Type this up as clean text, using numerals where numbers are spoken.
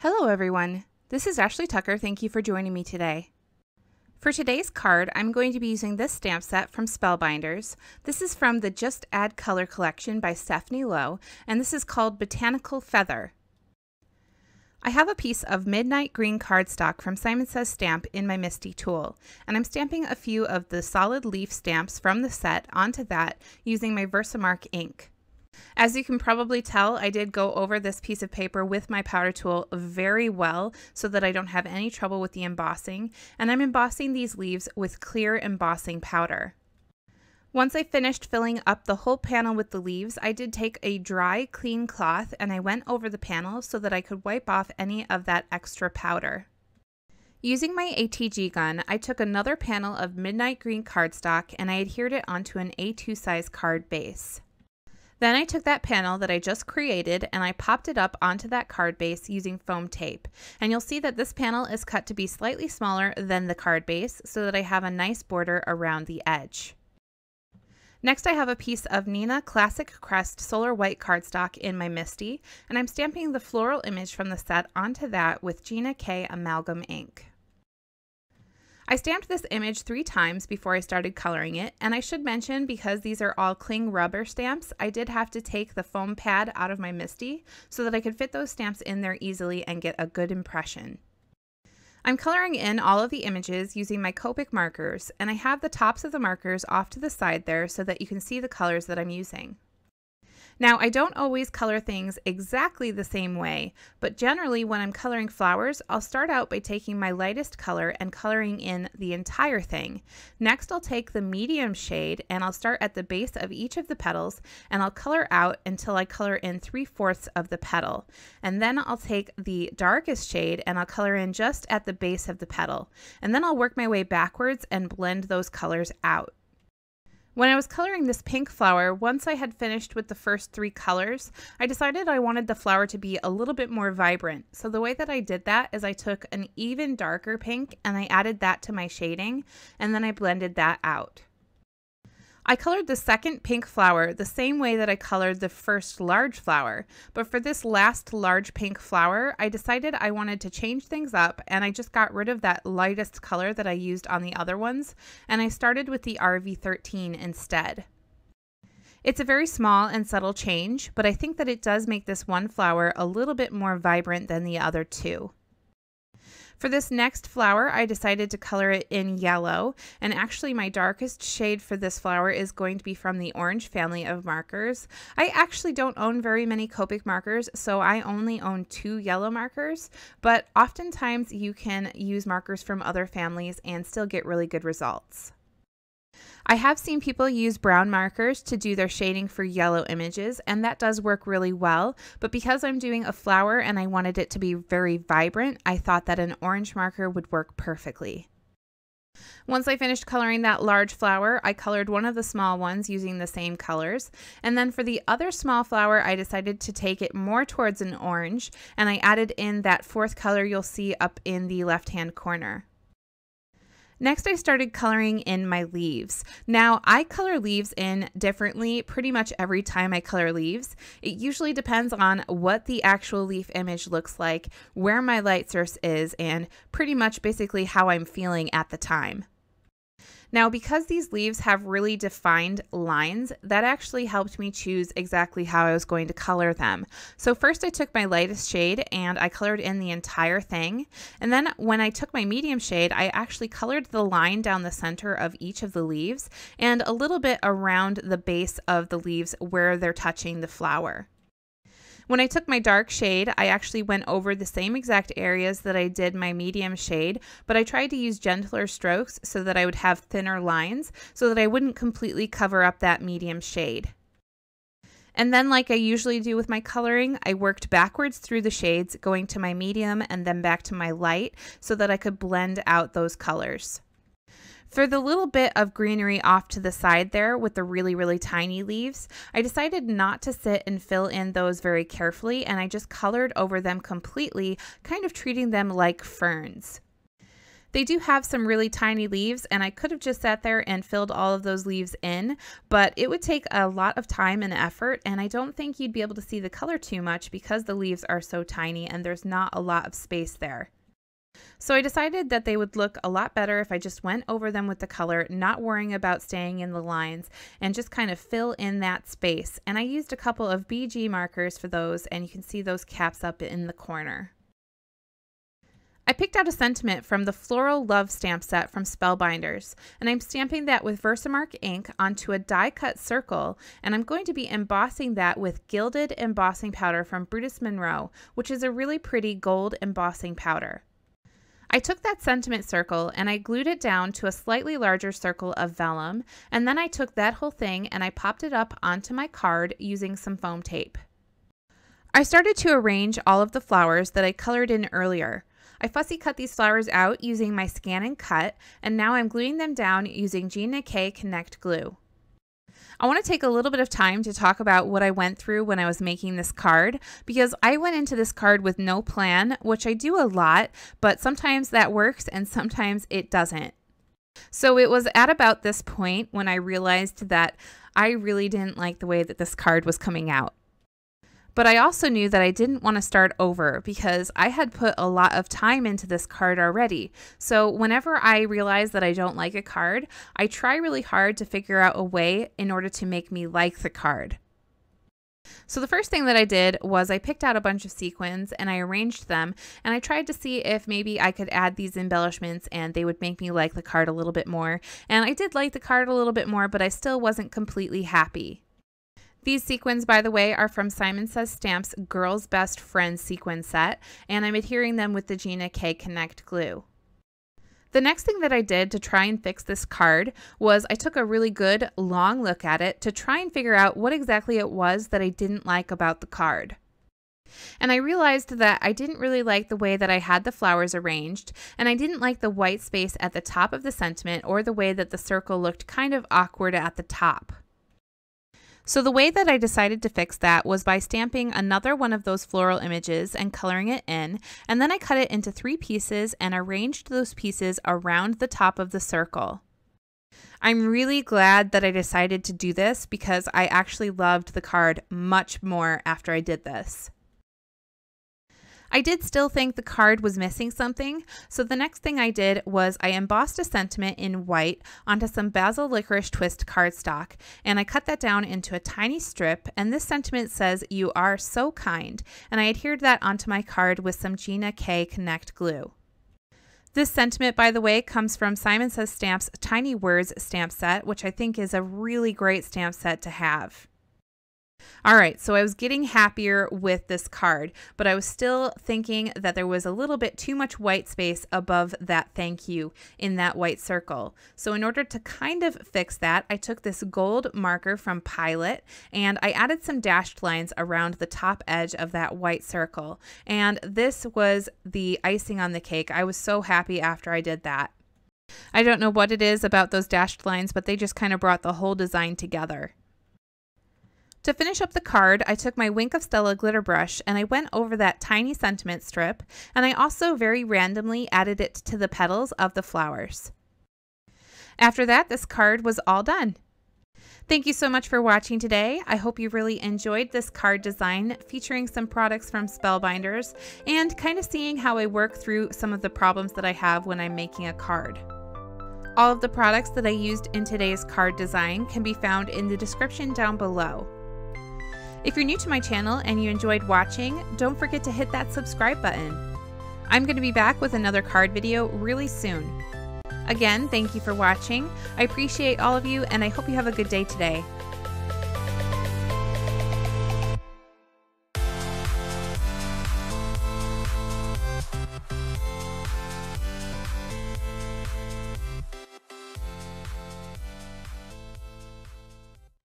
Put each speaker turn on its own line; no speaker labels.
Hello everyone, this is Ashley Tucker. Thank you for joining me today. For today's card, I'm going to be using this stamp set from Spellbinders. This is from the Just Add Color collection by Stephanie Lowe, and this is called Botanicl Feather. I have a piece of Midnight Green cardstock from Simon Says Stamp in my Misti Tool, and I'm stamping a few of the solid leaf stamps from the set onto that using my Versamark ink. As you can probably tell, I did go over this piece of paper with my powder tool very well so that I don't have any trouble with the embossing, and I'm embossing these leaves with clear embossing powder. Once I finished filling up the whole panel with the leaves, I did take a dry, clean cloth and I went over the panel so that I could wipe off any of that extra powder. Using my ATG gun, I took another panel of Midnight Green cardstock and I adhered it onto an A2 size card base. Then I took that panel that I just created and I popped it up onto that card base using foam tape. And you'll see that this panel is cut to be slightly smaller than the card base so that I have a nice border around the edge. Next I have a piece of Neenah Classic Crest Solar White cardstock in my Misti, and I'm stamping the floral image from the set onto that with Gina K Amalgam Ink. I stamped this image 3 times before I started coloring it, and I should mention, because these are all cling rubber stamps, I did have to take the foam pad out of my Misti so that I could fit those stamps in there easily and get a good impression. I'm coloring in all of the images using my Copic markers, and I have the tops of the markers off to the side there so that you can see the colors that I'm using. Now, I don't always color things exactly the same way, but generally when I'm coloring flowers, I'll start out by taking my lightest color and coloring in the entire thing. Next, I'll take the medium shade and I'll start at the base of each of the petals and I'll color out until I color in 3/4 of the petal. And then I'll take the darkest shade and I'll color in just at the base of the petal. And then I'll work my way backwards and blend those colors out. When I was coloring this pink flower, once I had finished with the first 3 colors, I decided I wanted the flower to be a little bit more vibrant. So the way that I did that is I took an even darker pink and I added that to my shading, and then I blended that out. I colored the second pink flower the same way that I colored the first large flower, but for this last large pink flower, I decided I wanted to change things up and I just got rid of that lightest color that I used on the other ones, and I started with the RV13 instead. It's a very small and subtle change, but I think that it does make this one flower a little bit more vibrant than the other 2. For this next flower, I decided to color it in yellow, and actually my darkest shade for this flower is going to be from the orange family of markers. I actually don't own very many Copic markers, so I only own 2 yellow markers, but oftentimes you can use markers from other families and still get really good results. I have seen people use brown markers to do their shading for yellow images, and that does work really well, but because I'm doing a flower and I wanted it to be very vibrant, I thought that an orange marker would work perfectly. Once I finished coloring that large flower, I colored one of the small ones using the same colors, and then for the other small flower, I decided to take it more towards an orange, and I added in that 4th color you'll see up in the left-hand corner. Next, I started coloring in my leaves. Now, I color leaves in differently pretty much every time I color leaves. It usually depends on what the actual leaf image looks like, where my light source is, and pretty much basically how I'm feeling at the time. Now, because these leaves have really defined lines, that actually helped me choose exactly how I was going to color them. So first I took my lightest shade and I colored in the entire thing. And then when I took my medium shade, I actually colored the line down the center of each of the leaves and a little bit around the base of the leaves where they're touching the flower. When I took my dark shade, I actually went over the same exact areas that I did my medium shade, but I tried to use gentler strokes so that I would have thinner lines so that I wouldn't completely cover up that medium shade. And then, like I usually do with my coloring, I worked backwards through the shades, going to my medium and then back to my light so that I could blend out those colors. For the little bit of greenery off to the side there with the really tiny leaves, I decided not to sit and fill in those very carefully, and I just colored over them completely, kind of treating them like ferns. They do have some really tiny leaves, and I could have just sat there and filled all of those leaves in, but it would take a lot of time and effort, and I don't think you'd be able to see the color too much because the leaves are so tiny and there's not a lot of space there. So I decided that they would look a lot better if I just went over them with the color, not worrying about staying in the lines, and just kind of fill in that space. And I used a couple of BG markers for those, and you can see those caps up in the corner. I picked out a sentiment from the Floral Love stamp set from Spellbinders, and I'm stamping that with Versamark ink onto a die-cut circle, and I'm going to be embossing that with Gilded embossing powder from Brutus Monroe, which is a really pretty gold embossing powder. I took that sentiment circle and I glued it down to a slightly larger circle of vellum, and then I took that whole thing and I popped it up onto my card using some foam tape. I started to arrange all of the flowers that I colored in earlier. I fussy cut these flowers out using my Scan and Cut, and now I'm gluing them down using Gina K Connect glue. I want to take a little bit of time to talk about what I went through when I was making this card, because I went into this card with no plan, which I do a lot, but sometimes that works and sometimes it doesn't. So it was at about this point when I realized that I really didn't like the way that this card was coming out. But I also knew that I didn't want to start over because I had put a lot of time into this card already. So whenever I realize that I don't like a card, I try really hard to figure out a way in order to make me like the card. So the first thing that I did was I picked out a bunch of sequins and I arranged them, and I tried to see if maybe I could add these embellishments and they would make me like the card a little bit more. And I did like the card a little bit more, but I still wasn't completely happy. These sequins, by the way, are from Simon Says Stamp's Girl's Best Friend sequin set, and I'm adhering them with the Gina K Connect glue. The next thing that I did to try and fix this card was I took a really good long look at it to try and figure out what exactly it was that I didn't like about the card. And I realized that I didn't really like the way that I had the flowers arranged, and I didn't like the white space at the top of the sentiment or the way that the circle looked kind of awkward at the top. So the way that I decided to fix that was by stamping another one of those floral images and coloring it in, and then I cut it into 3 pieces and arranged those pieces around the top of the circle. I'm really glad that I decided to do this because I actually loved the card much more after I did this. I did still think the card was missing something, so the next thing I did was I embossed a sentiment in white onto some Bazzill Licorice Twist cardstock, and I cut that down into a tiny strip, and this sentiment says, "You are so kind," and I adhered that onto my card with some Gina K Connect glue. This sentiment, by the way, comes from Simon Says Stamp's Tiny Words stamp set, which I think is a really great stamp set to have. Alright, so I was getting happier with this card, but I was still thinking that there was a little bit too much white space above that thank you in that white circle. So in order to kind of fix that, I took this gold marker from Pilot and I added some dashed lines around the top edge of that white circle. And this was the icing on the cake. I was so happy after I did that. I don't know what it is about those dashed lines, but they just kind of brought the whole design together. To finish up the card, I took my Wink of Stella glitter brush and I went over that tiny sentiment strip, and I also very randomly added it to the petals of the flowers. After that, this card was all done. Thank you so much for watching today. I hope you really enjoyed this card design featuring some products from Spellbinders and kind of seeing how I work through some of the problems that I have when I'm making a card. All of the products that I used in today's card design can be found in the description down below. If you're new to my channel and you enjoyed watching, don't forget to hit that subscribe button. I'm going to be back with another card video really soon. Again, thank you for watching. I appreciate all of you and I hope you have a good day today.